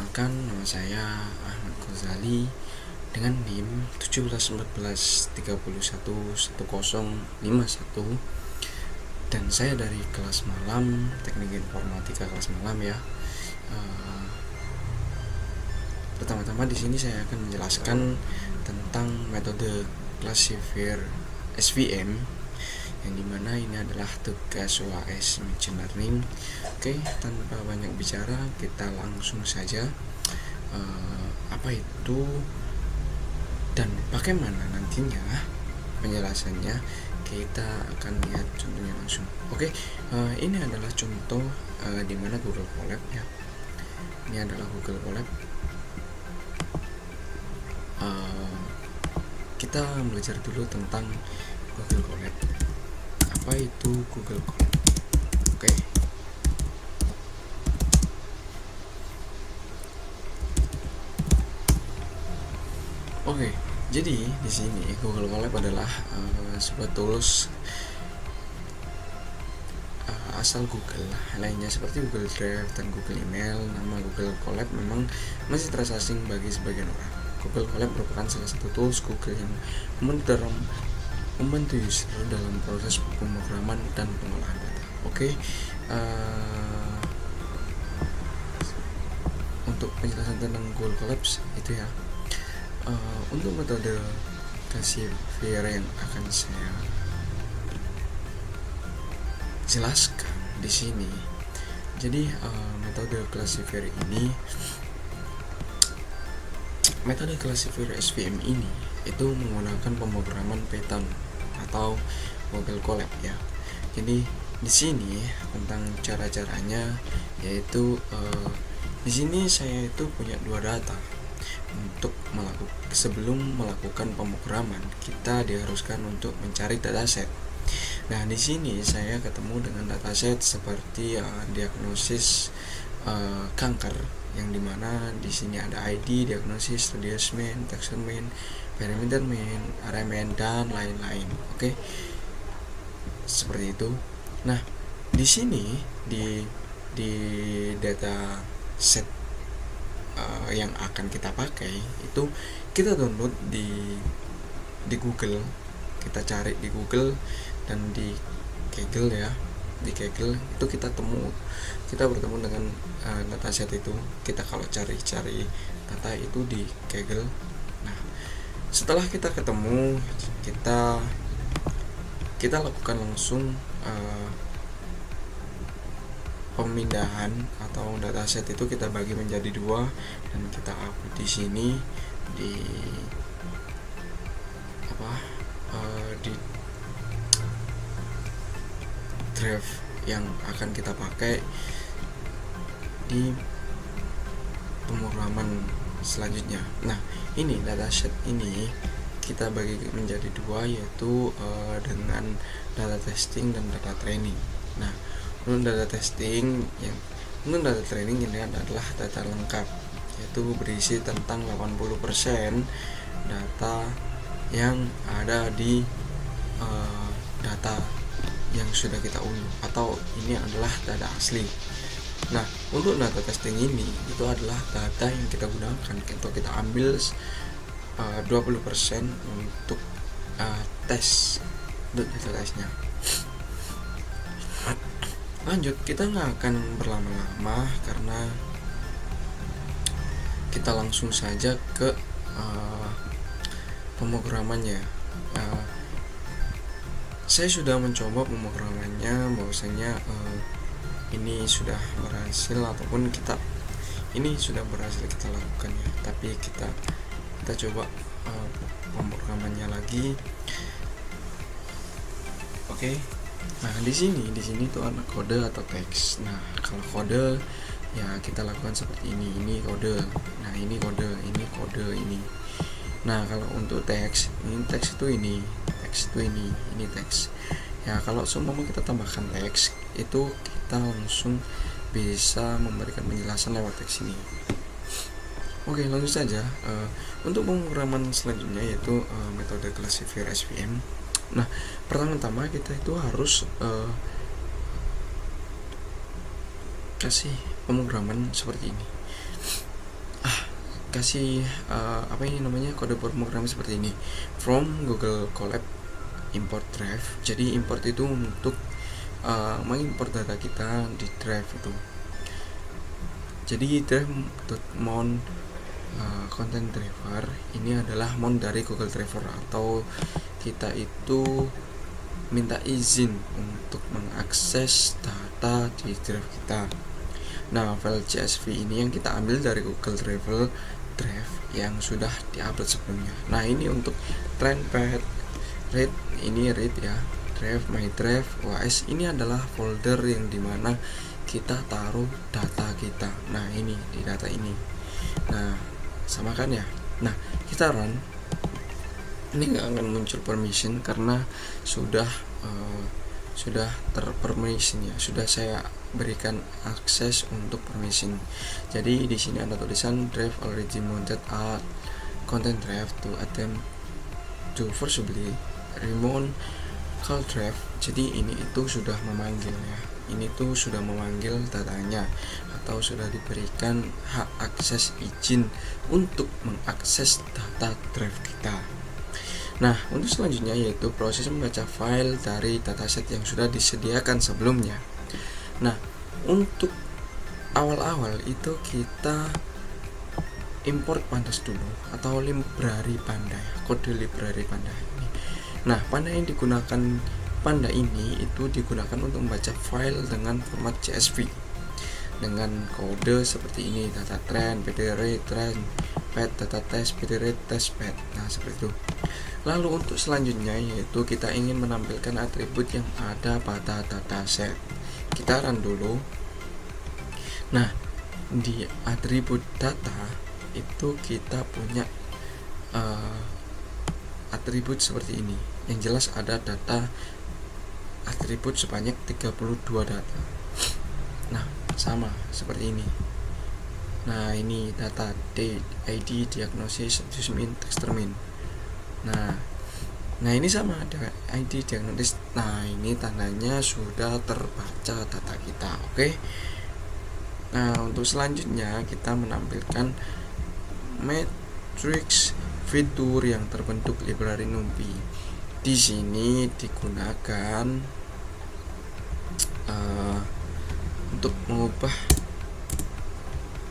Perkenalkan, nama saya Ahmad Ghazali dengan NIM 1714311051 dan saya dari kelas malam Teknik Informatika kelas malam ya. Pertama-tama di sini saya akan menjelaskan tentang metode classifier SVM yang dimana ini adalah tugas UAS Machine Learning. Oke, tanpa banyak bicara kita langsung saja apa itu dan bagaimana nantinya penjelasannya. Kita akan lihat contohnya langsung. Oke, ini adalah contoh dimana Google Colab ya. Ini adalah Google Colab. Kita belajar dulu tentang Google Colab. Apa itu Google Colab? Oke. Oke, jadi di sini Google Colab adalah sebuah tools asal Google lainnya seperti Google Drive dan Google Email. Nama Google Colab memang masih terasa asing bagi sebagian orang. Google Colab merupakan salah satu tools Google yang membantu user dalam proses pemrograman dan pengolahan data. Oke, untuk penjelasan tentang Google Colab itu ya. Untuk metode classifier yang akan saya jelaskan di sini. Jadi metode classifier SVM ini itu menggunakan pemrograman Python atau Google Colab ya. Jadi di sini tentang cara-caranya yaitu di sini saya itu punya dua data. Untuk sebelum melakukan pemrograman kita diharuskan untuk mencari dataset. Nah, di sini saya ketemu dengan dataset seperti diagnosis kanker, yang dimana di sini ada ID, diagnosis, radius mean, texture mean, parameter mean, area mean, dan lain-lain. Oke, seperti itu. Nah, di sini di dataset yang akan kita pakai itu kita download di Google. Kita cari di Google dan di Kaggle ya. Di Kaggle itu kita bertemu dengan dataset itu. Kita kalau cari data itu di Kaggle. Nah, setelah kita ketemu, kita lakukan langsung pemindahan atau dataset itu kita bagi menjadi dua dan kita upload di sini di drive yang akan kita pakai di pemrograman selanjutnya. Nah, ini dataset ini kita bagi menjadi dua, yaitu dengan data testing dan data training. Nah, untuk data training ini adalah data lengkap, yaitu berisi tentang 80% data yang ada di data yang sudah kita unduh, atau ini adalah data asli. Nah, untuk data testing ini itu adalah data yang kita gunakan untuk kita ambil 20% untuk tes untuk data tesnya. Lanjut, kita nggak akan berlama-lama karena kita langsung saja ke pemrogramannya. Saya sudah mencoba pemrogramannya, bahwasanya ini sudah berhasil ataupun ini sudah berhasil kita lakukan ya. Tapi kita coba pemrogramannya lagi. Oke. Nah, di sini tuh ada kode atau teks. Nah, kalau kode ya kita lakukan seperti ini. Ini kode. Nah, ini kode, ini kode ini. Nah, kalau untuk teks, ini teks itu ini teks. Ya, kalau semua kita tambahkan teks, itu kita langsung bisa memberikan penjelasan lewat teks ini. Oke, lanjut saja. Untuk pemrograman selanjutnya yaitu metode classifier SVM. Nah, pertama-tama kita itu harus kasih pemrograman seperti ini. kasih apa ini namanya, kode pemrograman seperti ini, from Google Colab import drive. Jadi import itu untuk mengimport data kita di drive itu. Jadi drive.mount content driver ini adalah mount dari Google Driver, atau kita itu minta izin untuk mengakses data di drive kita. Nah, file CSV ini yang kita ambil dari Google Drive yang sudah diupload sebelumnya. Nah, ini untuk trend path, read, ini read ya, drive, my drive, OS, ini adalah folder yang dimana kita taruh data kita. Nah, ini di data ini. Nah, sama kan ya. Nah, kita run, ini nggak akan muncul permission karena sudah terpermission ya, sudah saya berikan akses untuk permission. Jadi di sini ada tulisan drive already mounted at content drive to attempt to forcibly remount call drive. Jadi ini itu sudah memanggil ya, ini tuh sudah memanggil datanya, atau sudah diberikan hak akses izin untuk mengakses data drive kita. Nah, untuk selanjutnya yaitu proses membaca file dari dataset yang sudah disediakan sebelumnya. Nah, untuk awal-awal itu kita import pandas dulu, atau library panda, kode library panda ini. Nah, panda yang digunakan, panda ini itu digunakan untuk membaca file dengan format CSV dengan kode seperti ini, data trend, pd-rate, trend, pad, data test, pd-rate, test, pad. Nah, seperti itu. Lalu untuk selanjutnya yaitu kita ingin menampilkan atribut yang ada pada dataset. Kita run dulu. Nah, di atribut data itu kita punya atribut seperti ini. Yang jelas ada data atribut sebanyak 32 data. Nah, sama seperti ini. Nah, ini data date, ID, diagnosis, min, text termin. Nah ini sama, ada ID, diagnosis. Nah, ini tandanya sudah terbaca data kita. Oke. Nah, untuk selanjutnya kita menampilkan matrix fitur yang terbentuk library NumPy. Di sini digunakan untuk mengubah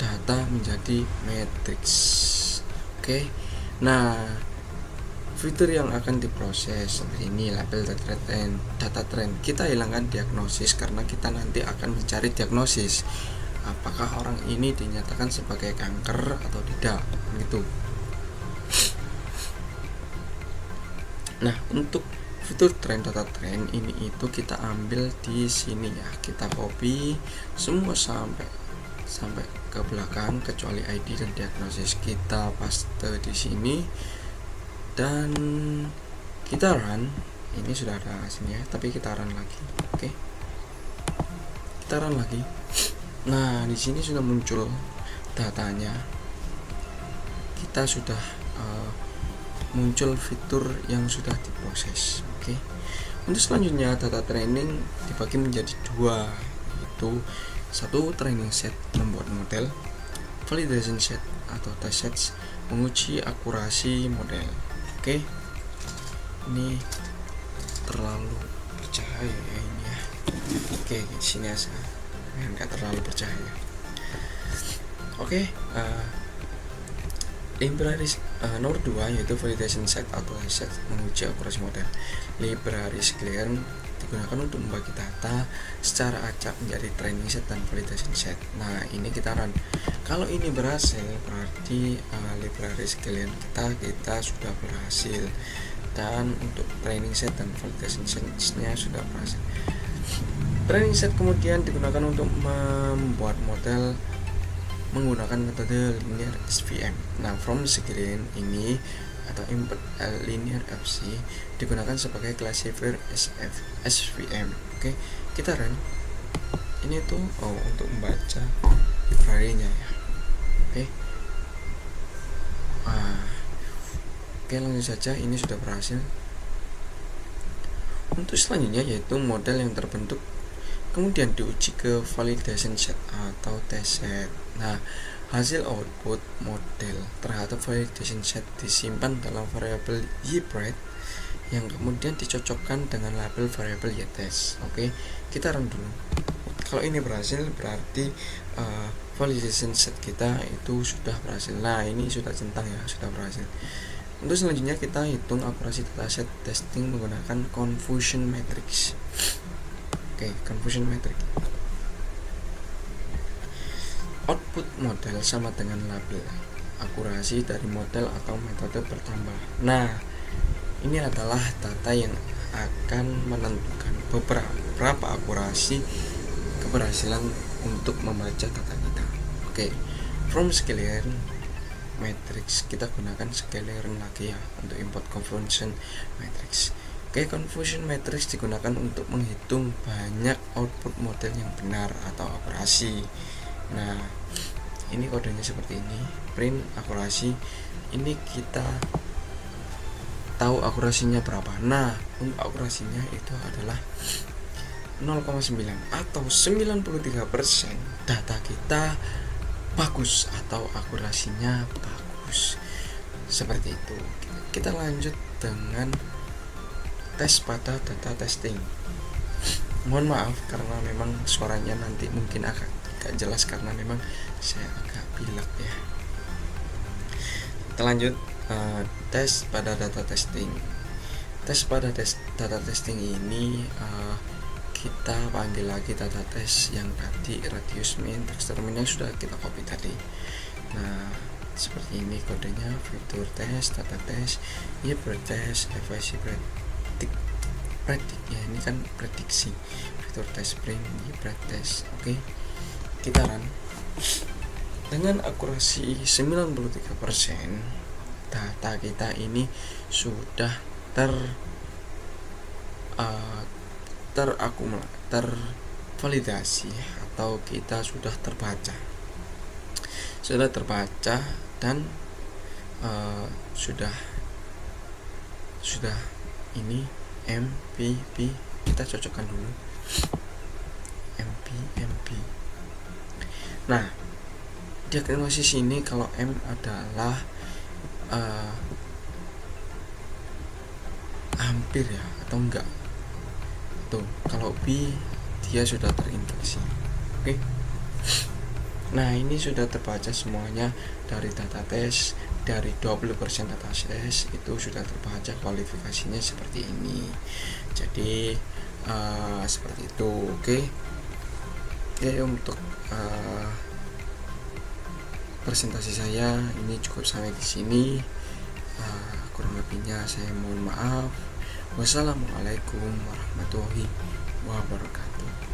data menjadi matrix. Oke. Nah, fitur yang akan diproses seperti ini, label data trend. Kita hilangkan diagnosis karena kita nanti akan mencari diagnosis, apakah orang ini dinyatakan sebagai kanker atau tidak gitu. Nah, untuk fitur trend, data trend ini itu kita ambil di sini ya, kita copy semua sampai ke belakang kecuali ID dan diagnosis, kita paste di sini dan kita run. Ini sudah ada sini ya, tapi kita run lagi. Oke. Kita run lagi. Nah, di sini sudah muncul datanya. Kita sudah muncul fitur yang sudah diproses. Oke. Untuk selanjutnya data training dibagi menjadi dua, yaitu satu training set membuat model, validation set atau test sets menguji akurasi model. Oke, ini terlalu bercahaya ya ini ya. Oke, sini aja, nggak terlalu bercahaya. Oke, library nomor 2 yaitu validation set atau set menguji akurasi model. Library sekalian digunakan untuk membagi data secara acak menjadi training set dan validation set. Nah, ini kita run. Kalau ini berhasil berarti library sekalian kita sudah berhasil, dan untuk training set dan validation setnya sudah berhasil. Training set kemudian digunakan untuk membuat model menggunakan metode linear SVM. Nah, from screen ini atau input linear FC digunakan sebagai classifier SVM. Oke, kita run. Ini tuh untuk membaca library-nya ya. Oke. Oke, langsung saja, ini sudah berhasil. Untuk selanjutnya yaitu model yang terbentuk kemudian diuji ke validation set atau test set. Nah, hasil output model terhadap validation set disimpan dalam variabel YBread yang kemudian dicocokkan dengan label variabel YTest. Oke, kita run dulu. Kalau ini berhasil berarti validation set kita itu sudah berhasil. Nah, ini sudah centang ya, sudah berhasil. Untuk selanjutnya kita hitung akurasi dataset testing menggunakan confusion matrix. Oke, confusion matrix. Output model sama dengan label. Akurasi dari model atau metode bertambah. Nah, ini adalah data yang akan menentukan beberapa akurasi keberhasilan untuk membaca data kita. Oke, from scikit-learn matrix kita gunakan scikit-learn lagi ya untuk import confusion matrix. Oke, confusion matrix digunakan untuk menghitung banyak output model yang benar atau akurasi. Nah, ini kodenya seperti ini. Print akurasi. Ini kita tahu akurasinya berapa. Nah, untuk akurasinya itu adalah 0,9 atau 93% data kita bagus atau akurasinya bagus. Seperti itu. Kita lanjut dengan tes pada data testing. Mohon maaf karena memang suaranya nanti mungkin agak jelas karena memang saya agak pilek ya. Kita lanjut tes pada data testing. Tes pada data testing ini kita panggil lagi data tes yang tadi radius min terminal sudah kita copy tadi. Nah, seperti ini kodenya, fitur tes, data tes, YBread test, evaluasi predik ya, ini kan prediksi. Fitur tes print YBread test. Oke. Kita run. Dengan akurasi 93%, data kita ini sudah tervalidasi atau kita sudah terbaca dan sudah ini MPP kita cocokkan dulu MP. Nah, diagnosis ini kalau M adalah hampir ya atau enggak. Tuh, kalau B dia sudah terinfeksi. Oke. Nah, ini sudah terbaca semuanya dari data tes, dari 20% data tes itu sudah terbaca kualifikasinya seperti ini. Jadi seperti itu, oke. Ya, untuk presentasi saya ini cukup sampai di sini. Kurang lebihnya saya mohon maaf. Wassalamualaikum warahmatullahi wabarakatuh.